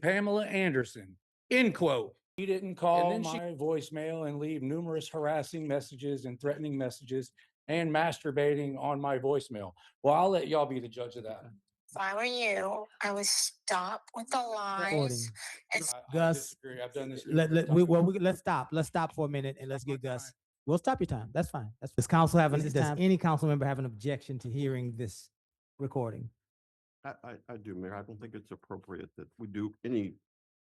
Pamela Anderson, end quote. He didn't call my voicemail and leave numerous harassing messages and threatening messages and masturbating on my voicemail. Well, I'll let y'all be the judge of that. If I were you, I would stop with the lies. Gus, I've done this. Let's stop. Let's stop for a minute and let's get Gus. We'll stop your time. That's fine. Does council have does any council member have an objection to hearing this recording? I do, Mayor. I don't think it's appropriate that we do any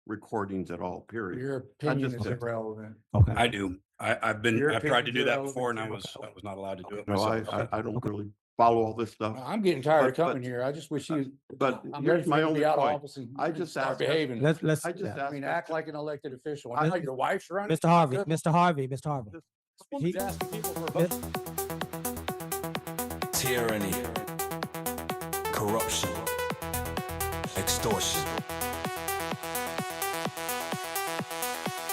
recordings at all, period. Your opinion is irrelevant. Okay. I do. I've tried to do that before and I was not allowed to do it No, myself. I don't really follow all this stuff. I'm getting tired of coming here. I just wish you. But I'm here's ready my to only be out of point. office and I just start asked. behaving. Let's. I mean, act like an elected official. I know your wife's running. Mr. Harvey. Mr. Harvey. He's asking people for a vote. Tyranny, corruption, extortion.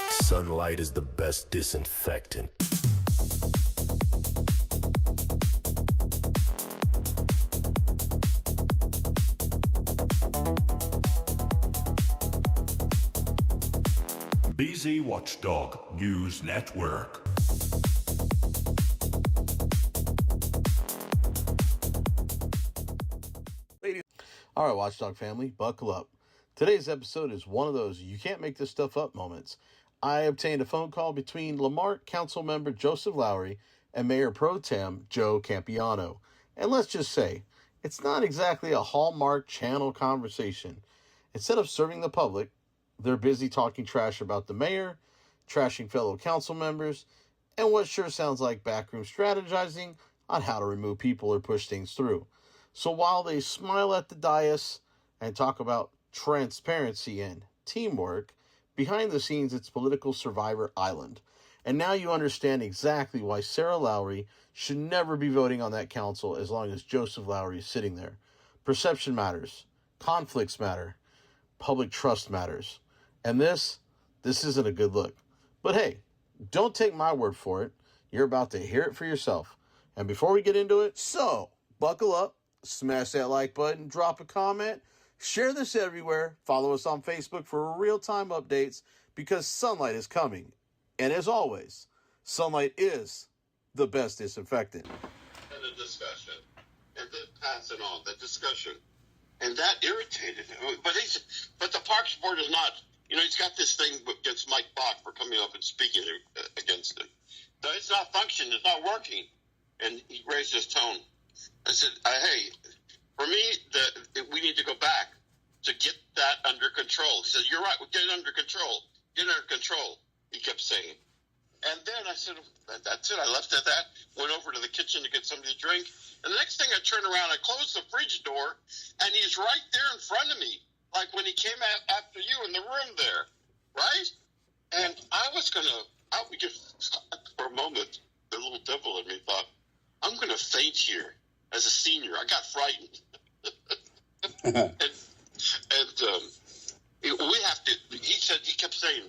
Sunlight is the best disinfectant. BZ Watchdog News Network. All right, Watchdog family, buckle up. Today's episode is one of those you can't make this stuff up moments. I obtained a phone call between Lamarck Council Member Joseph Lowry and Mayor Pro Tem Joe Campiano. And let's just say, it's not exactly a Hallmark Channel conversation. Instead of serving the public, they're busy talking trash about the mayor, trashing fellow council members, and what sure sounds like backroom strategizing on how to remove people or push things through. So while they smile at the dais and talk about transparency and teamwork, behind the scenes it's political survivor island. And now you understand exactly why Sarah Lowry should never be voting on that council as long as Joseph Lowry is sitting there. Perception matters. Conflicts matter. Public trust matters. And this isn't a good look. But hey, don't take my word for it. You're about to hear it for yourself. And before we get into it, so buckle up, smash that like button, drop a comment, share this everywhere, follow us on Facebook for real-time updates because sunlight is coming. And as always, sunlight is the best disinfectant. And a discussion, and then pass it on, the discussion. And that irritated him. But the Parks Board is not, he's got this thing against Mike Bach for coming up and speaking against him. So it's not functioning, it's not working. And he raised his tone. I said, hey, for me, we need to go back to get that under control. He said, you're right, we'll get it under control. Get it under control, he kept saying. And then I said, that's it. I left it at that, went over to the kitchen to get something to drink. And the next thing I turned around, I closed the fridge door, and he's right there in front of me, like when he came after you in the room there, right? And I was for a moment, the little devil in me thought, I'm going to faint here as a senior. I got frightened. We have to, he kept saying,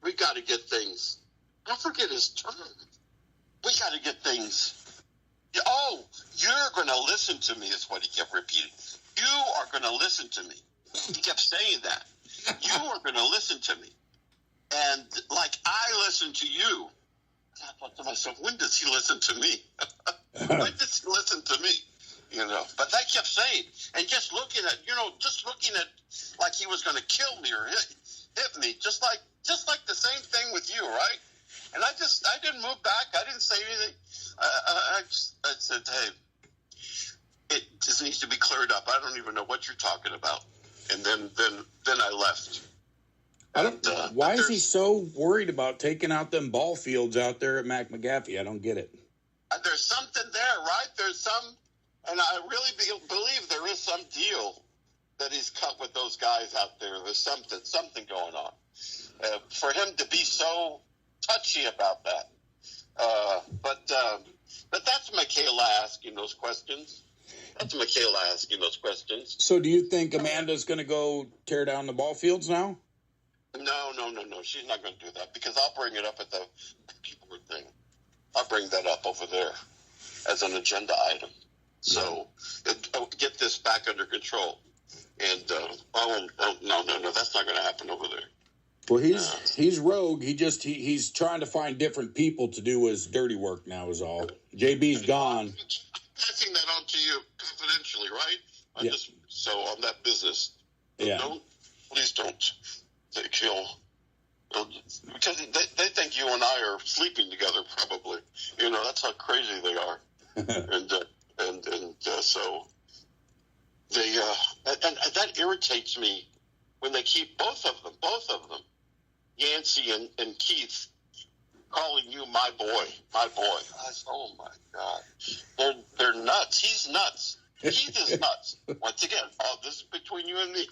we got to get things. I forget his term. We got to get things. Oh, you're going to listen to me is what he kept repeating. You are going to listen to me. He kept saying that. You are going to listen to me. And like I listen to you. I thought to myself, when does he listen to me? When does he listen to me? But I kept saying, and just looking at like he was going to kill me or hit me, just like the same thing with you, right? And I didn't move back. I didn't say anything. I said, hey, it just needs to be cleared up. I don't even know what you're talking about. And then I left. Why is he so worried about taking out them Ballfields out there at McAfee? I don't get it. There's something there, right? There's some, and I really believe there is some deal that he's cut with those guys out there. There's something going on. For him to be so touchy about that. But that's Michaela asking those questions. So do you think Amanda's going to go tear down the Ballfields now? No. She's not going to do that because I'll bring it up at the keyboard thing. I'll bring that up over there as an agenda item. So get this back under control. And no, that's not going to happen over there. Well, he's rogue. He's trying to find different people to do his dirty work now. Is all. JB's gone. I'm passing that on to you confidentially, right? Yeah. So on that business, Yeah. Please don't. Because they think you and I are sleeping together. Probably, that's how crazy they are. So they and that irritates me when they keep both of them, Yancey and Keith, calling you my boy. Oh my God, they're nuts. He's nuts. Keith is nuts. Once again, this is between you and me.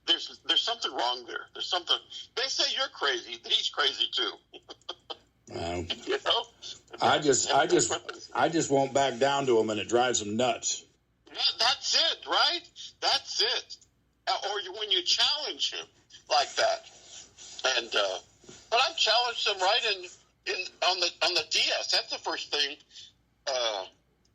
There's something wrong there. There's something. They say you're crazy. He's crazy too. I just won't back down to him, and it drives him nuts. That's it, right? That's it. Or when you challenge him like that, and but I've challenged him right on the DS. That's the first thing.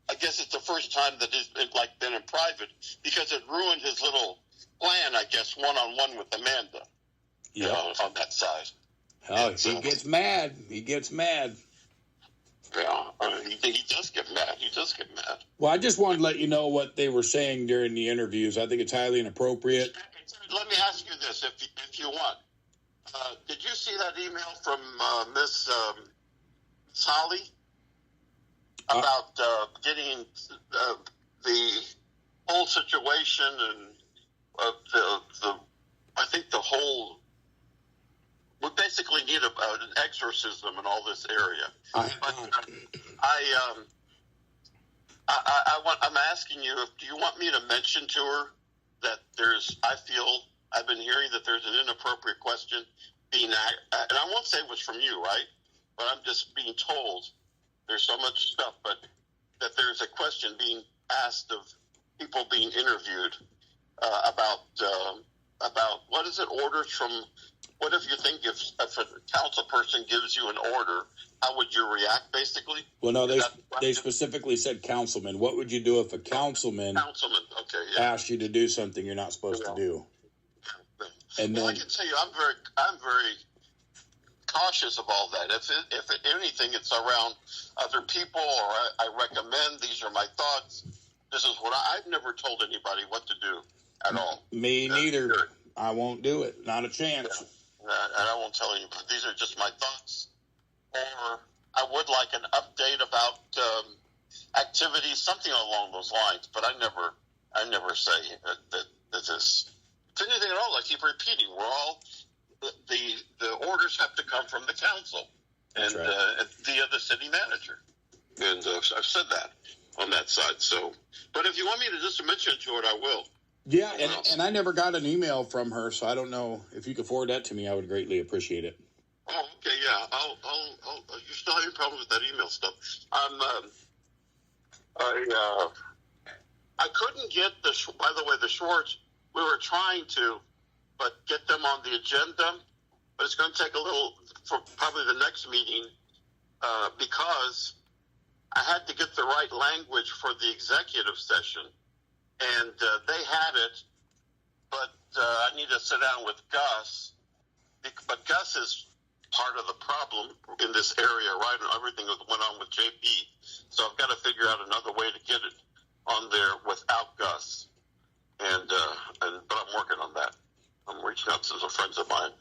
I guess it's the first time that it's been in private because it ruined his little plan. I guess one-on-one with Amanda. Yeah, on that side. Oh, he gets mad. He gets mad. Yeah, he does get mad. Well, I just wanted to let you know what they were saying during the interviews. I think it's highly inappropriate. Let me ask you this, if you want. Did you see that email from Miss Sally about getting the whole situation and I think the whole. We basically need an exorcism in all this area. I'm asking you, do you want me to mention to her that I've been hearing that there's an inappropriate question being asked, and I won't say it was from you, right? But I'm just being told there's so much stuff, but that there's a question being asked of people being interviewed about what is it, orders from. What if you think if a council person gives you an order, how would you react, basically? Well, no, they specifically said councilman. What would you do if a councilman asked you to do something you're not supposed to do? And then, I can tell you, I'm very cautious of all that. If anything, it's around other people, or I recommend. These are my thoughts. This is what I've never told anybody what to do at all. Me neither. I won't do it. Not a chance. Yeah. And I won't tell anybody. These are just my thoughts. Or I would like an update about activities, something along those lines. But I never say that this. If anything at all, I keep repeating. We're all the orders have to come from the council and via the city manager. And I've said that on that side. So, but if you want me to just mention it to it, I will. Yeah, and I never got an email from her, so I don't know if you could forward that to me. I would greatly appreciate it. Oh, okay, yeah. I'll you still have any problems with that email stuff? I couldn't get by the way, the Schwartz. We were trying to, but get them on the agenda. But it's going to take a little for probably the next meeting because I had to get the right language for the executive session. And they had it, but I need to sit down with Gus. But Gus is part of the problem in this area, right? And everything that went on with JP. So I've got to figure out another way to get it on there without Gus. But I'm working on that. I'm reaching out to some friends of mine.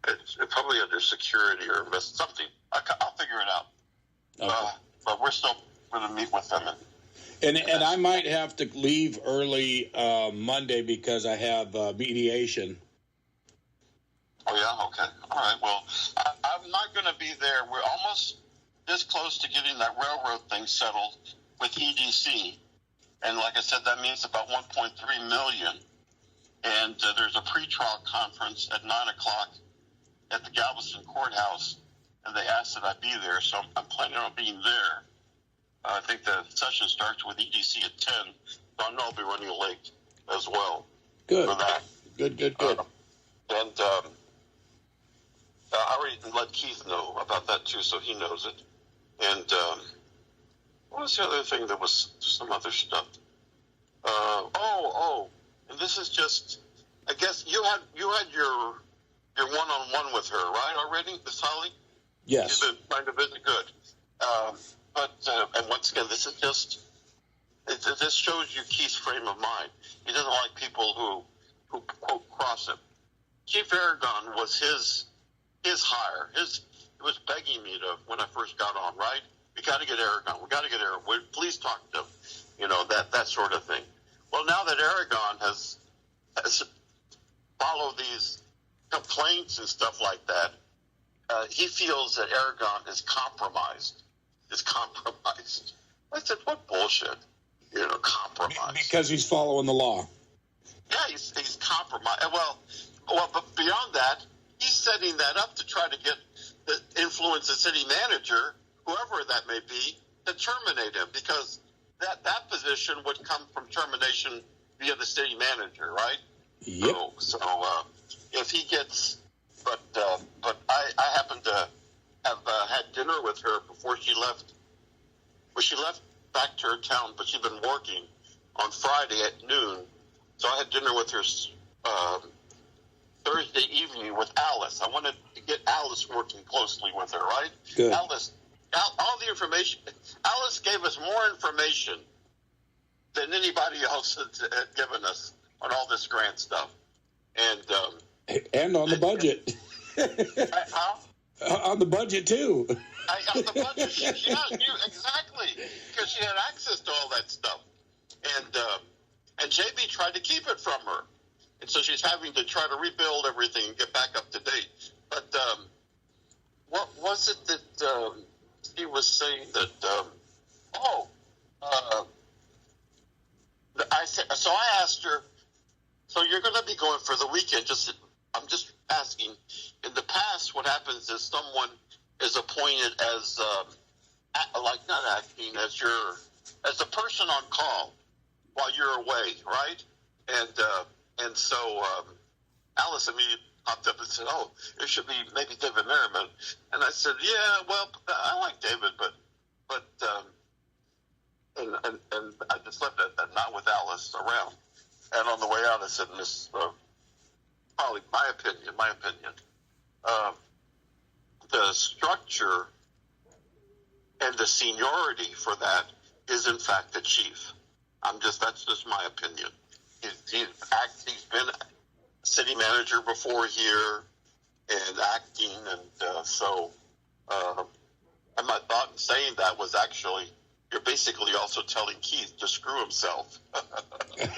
It's probably under security or something. I'll figure it out. Okay. But we're still going to meet with them. And I might have to leave early Monday because I have mediation. Oh, yeah? Okay. All right. Well, I'm not going to be there. We're almost this close to getting that railroad thing settled with EDC. And like I said, that means about $1.3 million. And there's a pretrial conference at 9 o'clock at the Galveston Courthouse. And they asked that I be there, so I'm planning on being there. I think the session starts with EDC at 10, so I know I'll be running late as well. Good. For that. Good. And I already let Keith know about that too, so he knows it. And what was the other thing? There was some other stuff. and this is just, I guess you had your one-on-one with her, right, already, Miss Holly? Yes. She's been trying to visit. Good. And once again, this is just, this shows you Keith's frame of mind. He doesn't like people who quote cross him. Chief Aragon was his hire. He was begging me to, when I first got on, right? We got to get Aragon. We got to get Aragon. Please talk to him. You know, that sort of thing. Well, now that Aragon has followed these complaints and stuff like that, he feels that Aragon is compromised. I said, what bullshit? You know, compromised. Because he's following the law. Yeah, he's compromised. Well, but beyond that, he's setting that up to try to get influence the city manager, whoever that may be, to terminate him, because that position would come from termination via the city manager, right? Yep. So if he gets, but I happened to have had dinner with her before she left. Well, she left back to her town, but she'd been working on Friday at noon. So I had dinner with her Thursday evening with Alice. I wanted to get Alice working closely with her, right? Good. Alice, all the information. Alice gave us more information than anybody else had given us on all this grant stuff. And on the budget. On the budget, too. On the budget, yeah, exactly, because she had access to all that stuff. And JB tried to keep it from her. And so she's having to try to rebuild everything and get back up to date. But what was it that he was saying that, I asked her, so you're going to be going for the weekend. I'm just asking, in the past, what happens is someone is appointed as, not acting, as the person on call while you're away, right? And so Alice immediately popped up and said, "Oh, it should be maybe David Merriman." And I said, "Yeah, well, I like David, but and I just left it at not with Alice around." And on the way out, I said, "Miss Holly, my opinion, the structure and the seniority for that is in fact the chief. That's just my opinion. He's been city manager before here and acting, and and my thought in saying that was actually, you're basically also telling Keith to screw himself."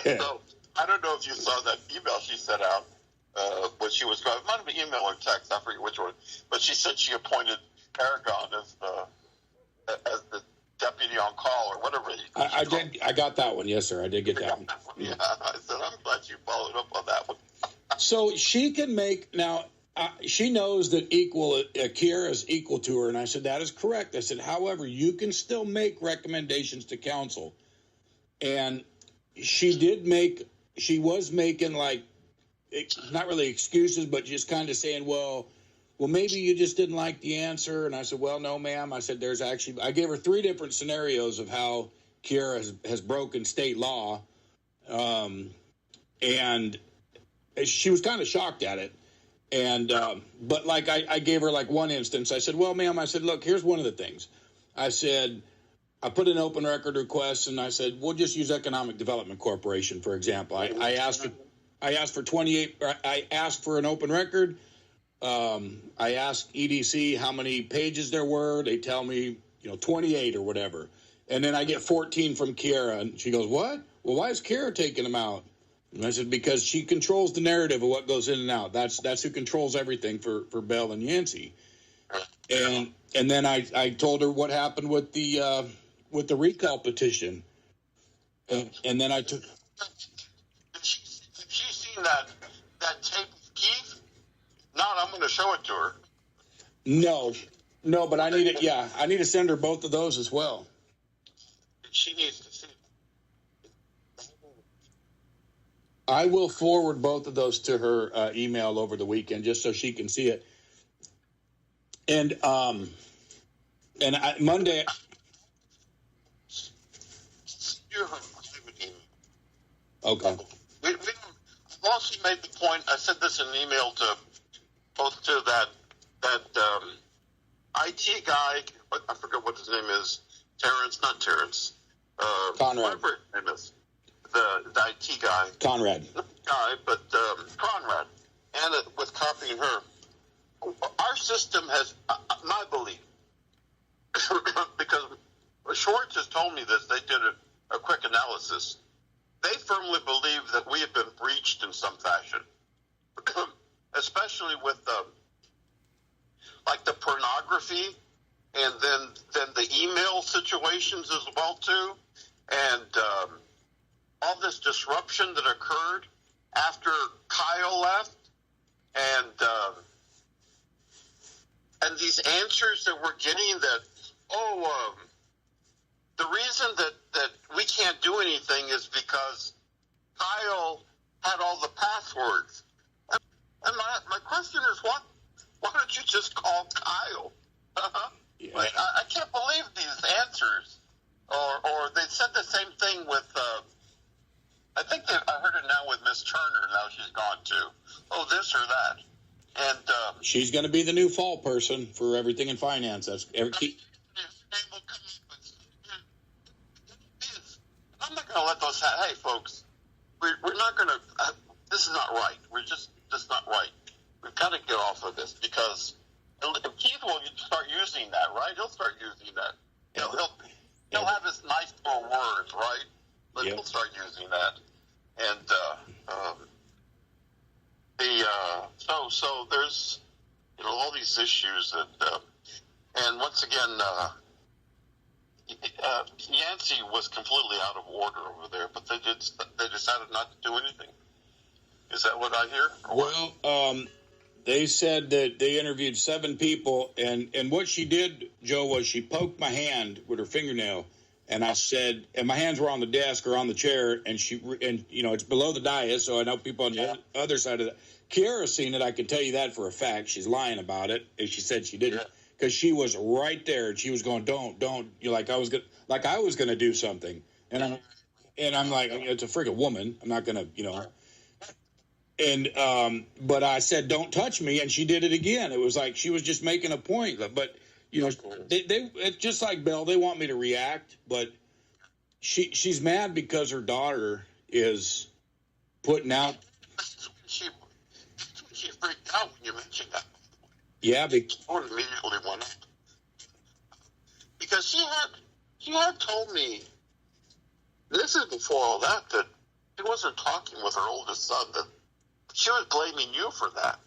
So I don't know if you saw that email she sent out when she was going. It might have been email or text. I forget which one. But she said she appointed Aragon as the deputy on call or whatever. I did. I got that one. Yes, sir. I did get that one. Yeah, I said, I'm glad you followed up on that one. So she can make now. She knows that Kiera is equal to her, and I said that is correct. I said, however, you can still make recommendations to council, and she was making like, not really excuses, but just kind of saying, well, maybe you just didn't like the answer. And I said, well, no, ma'am. I said, I gave her 3 different scenarios of how Kiera has broken state law. And she was kind of shocked at it. And, but like, I gave her like one instance. I said, well, ma'am, I said, look, here's one of the things. I said, I put an open record request, and I said, we'll just use Economic Development Corporation, for example. I asked for 28, I asked for an open record. I asked EDC how many pages there were. They tell me, 28 or whatever. And then I get 14 from Kiera, and she goes, what? Well, why is Kiera taking them out? And I said, because she controls the narrative of what goes in and out. That's who controls everything for Bell and Yancey. And then I told her what happened with the recall petition. And then I took. She's seen that tape of Keith? Not, I'm going to show it to her. No, but I need it. Yeah, I need to send her both of those as well. She needs to see it. I will forward both of those to her email over the weekend just so she can see it. And Monday. You're her private email. Okay. We don't also made the point. I said this in an email to both to that IT guy. I forget what his name is. Not Terrence. Conrad. Whatever his name is. The IT guy. Conrad. Not guy, but Conrad. And with copying her. Our system has, my belief, because Schwartz has told me this, they did a quick analysis. They firmly believe that we have been breached in some fashion, especially with like the pornography, and then the email situations as well too, and all this disruption that occurred after Kyle left, and these answers that we're getting that, the reason that we can't do anything is because Kyle had all the passwords. And my question is, why don't you just call Kyle? Yeah. Like, I can't believe these answers. Or they said the same thing with, I think I heard it now with Miss Turner. Now she's gone too. Oh, this or that. And She's going to be the new fall person for everything in finance. That's I'm not going to let those. Hey, folks, we're not going to. This is not right. We're just not right. We've got to get off of this because if Keith will start using that, right? He'll start using that. He'll have his nice little words, right? But he'll start using that, and so there's all these issues that, and once again, Yancey was completely out of order over there, but they decided not to do anything. Is that what I hear? Well, they said that they interviewed 7 people, and what she did, Joe, was she poked my hand with her fingernail, and I said, and my hands were on the desk or on the chair, and it's below the dais, so I know people on the other side of that. Kiara's seen it. I can tell you that for a fact. She's lying about it, and she said she didn't, because she was right there, and she was going, "Don't," like I was gonna do something, and I'm like, it's a freaking woman. I'm not gonna, And but I said, "Don't touch me," and she did it again. It was like she was just making a point. But they it's just like Belle. They want me to react, but she's mad because her daughter is putting out. She freaked out when you mentioned that. Yeah, Or immediately went up because she had told me. This is before all that she wasn't talking with her oldest son. That she was blaming you for that.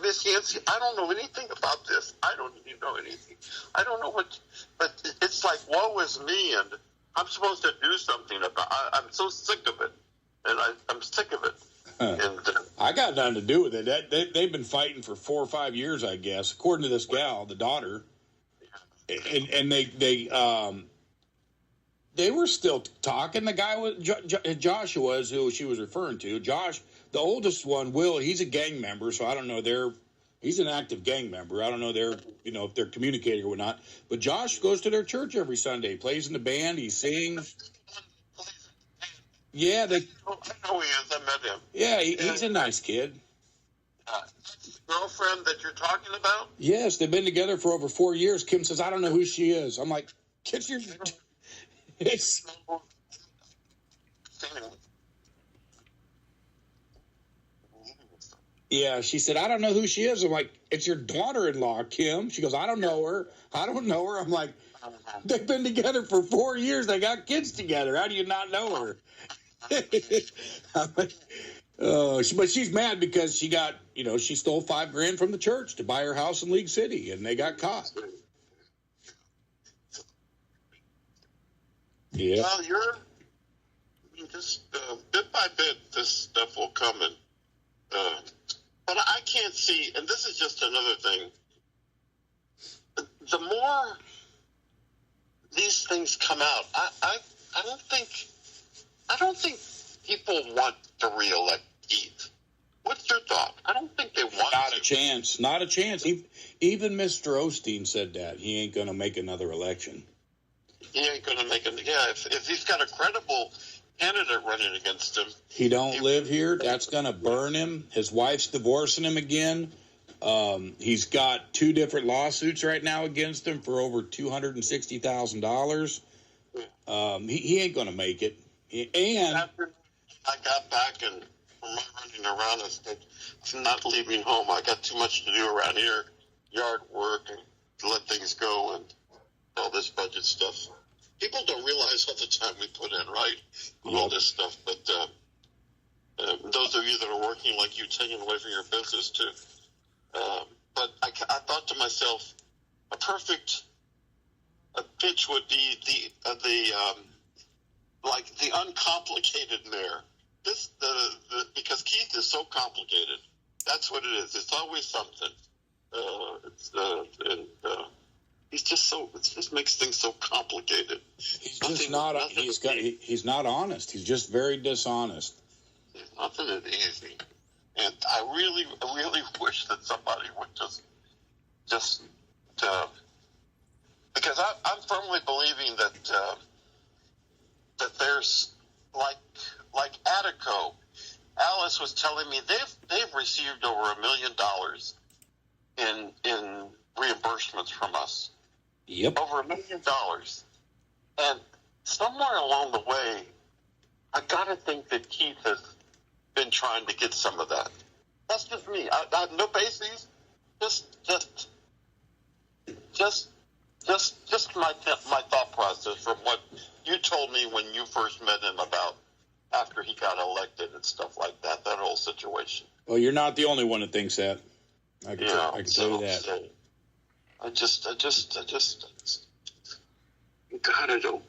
Miss Yancey, I don't know anything about this. I don't even know anything. I don't know what, but it's like, woe is me, and I'm supposed to do something about it. I'm so sick of it, and I'm sick of it. And I got nothing to do with it. They've been fighting for 4 or 5 years, I guess, according to this gal, the daughter. And they were still talking. The guy was Joshua, is who she was referring to. Josh, the oldest one, Will, he's a gang member, so I don't know. He's an active gang member. I don't know if they're communicating or not. But Josh goes to their church every Sunday, plays in the band, he sings. Yeah, I know he is. I met him. Yeah, he's a nice kid. Girlfriend that you're talking about? Yes, they've been together for over 4 years. Kim says, I don't know who she is. I'm like, get your... It's... Yeah, she said, I don't know who she is. I'm like, it's your daughter-in-law, Kim. She goes, I don't know her. I'm like, they've been together for 4 years. They got kids together. How do you not know her? But she's mad because she got, she stole $5,000 from the church to buy her house in League City, and they got caught. Yeah. Well, just bit by bit, this stuff will come in. But I can't see, and this is just another thing. The more these things come out, I don't think people want to reelect Keith. What's your thought? I don't think they want Not a chance. Not a chance. Even Mr. Osteen said that. He ain't going to make another election. He ain't going to make it. Yeah, if he's got a credible candidate running against him. He don't live here. That's going to burn him. His wife's divorcing him again. He's got 2 different lawsuits right now against him for over $260,000. He ain't going to make it. And After I got back and from my running around, I said, I'm not leaving home. I got too much to do around here, yard work, and to let things go, and all this budget stuff. People don't realize all the time we put in, right? And all this stuff. But those of you that are working like you, taking away from your business too. But I thought to myself, a perfect pitch would be the uncomplicated mayor. Because Keith is so complicated. That's what it is. It's always something. He's just so. It just makes things so complicated. he's just not. He's not honest. He's just very dishonest. Nothing is easy. And I really wish that somebody would just because I'm firmly believing that there's like Attico. Alice was telling me they've received over $1 million in reimbursements from us. Yep. Over $1 million. And somewhere along the way, I gotta think that Keith has been trying to get some of that. That's just me. I have no bases. Just my thought process from what you told me when you first met him about after he got elected and stuff like that. That whole situation. Well, you're not the only one that thinks that. I can tell you that. I just, God, I don't,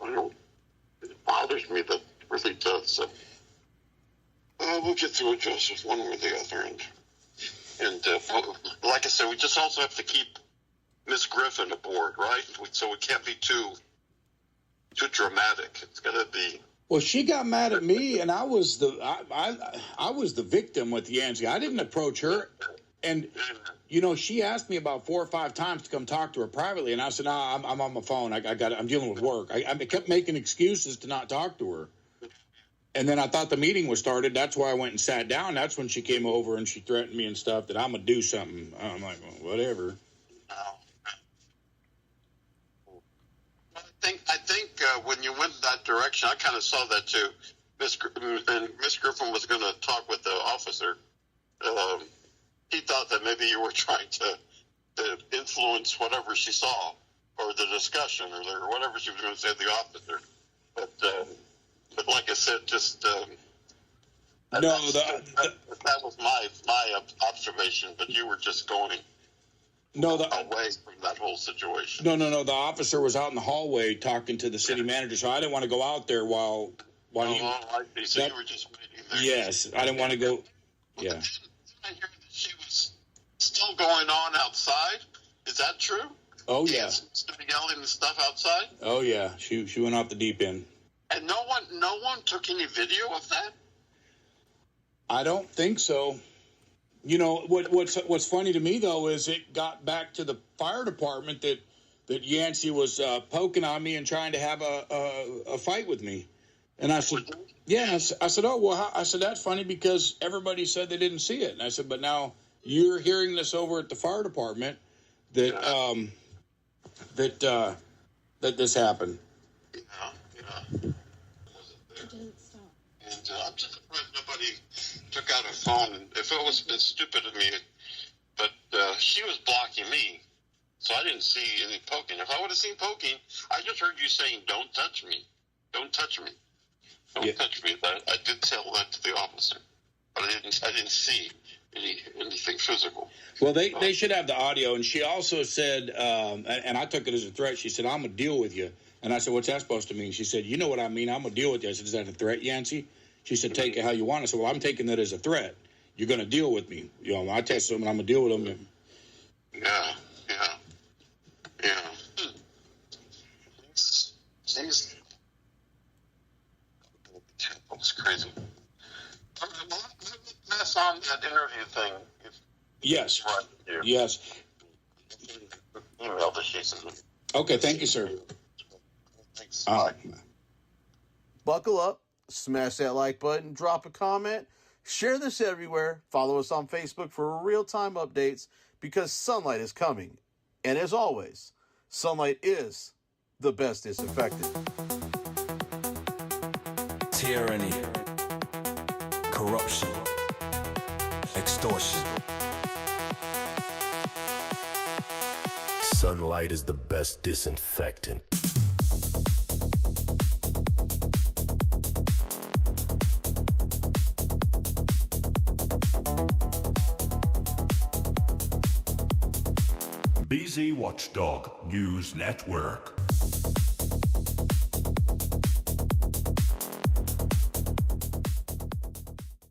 it bothers me, that really does. So, we'll get through it, Joseph, one way or the other. And like I said, we just also have to keep Miss Griffin aboard, right? So we can't be too dramatic. It's got to be. Well, she got mad at me, and I was the victim with Yancey. I didn't approach her. And, she asked me about 4 or 5 times to come talk to her privately, and I said, "No, I'm on my phone. I'm dealing with work." I kept making excuses to not talk to her. And then I thought the meeting was started. That's why I went and sat down. That's when she came over and she threatened me and stuff that I'm gonna do something. I'm like, well, whatever. I think when you went that direction, I kind of saw that too. Miss Griffin was going to talk with the officer. He thought that maybe you were trying to influence whatever she saw, or the discussion, or whatever she was going to say to the officer. But like I said, just that was my observation. But you were just going away from that whole situation. No. The officer was out in the hallway talking to the city manager, so I didn't want to go out there while he. I see. So you were just waiting there. Yes, I didn't want to go. Yeah. Didn't I hear that she was still going on outside? Is that true? Oh yeah. Still yelling and stuff outside. Oh yeah. She went off the deep end. And no one took any video of that? I don't think so. What's funny to me though is it got back to the fire department that Yancey was poking on me and trying to have a fight with me, and I said, yeah. I said, oh well, I said that's funny because everybody said they didn't see it, and I said, but now you're hearing this over at the fire department that that this happened. Yeah. And I'm just surprised nobody took out a phone. If it was been stupid of me, but she was blocking me, so I didn't see any poking. If I would have seen poking, I just heard you saying, "Don't touch me, don't touch me, don't touch me." But I did tell that to the officer, but I didn't see anything physical. Well, they should have the audio. And she also said, and I took it as a threat. She said, "I'm gonna deal with you." And I said, "What's that supposed to mean?" She said, "You know what I mean. I'm gonna deal with you." I said, "Is that a threat, Yancey?" She said, "Take it how you want." I said, "Well, I'm taking that as a threat. You're going to deal with me. I test them and I'm going to deal with them." Yeah. Jeez. That was crazy. Pass on that interview thing. Yes. Right. Yes. Email that she sent. Okay. Thank you, sir. Thanks. Buckle up. smash that like button, drop a comment, share this everywhere, follow us on Facebook for real-time updates because sunlight is coming. And as always, sunlight is the best disinfectant. Tyranny, corruption, extortion. Sunlight is the best disinfectant. BZ Watchdog News Network.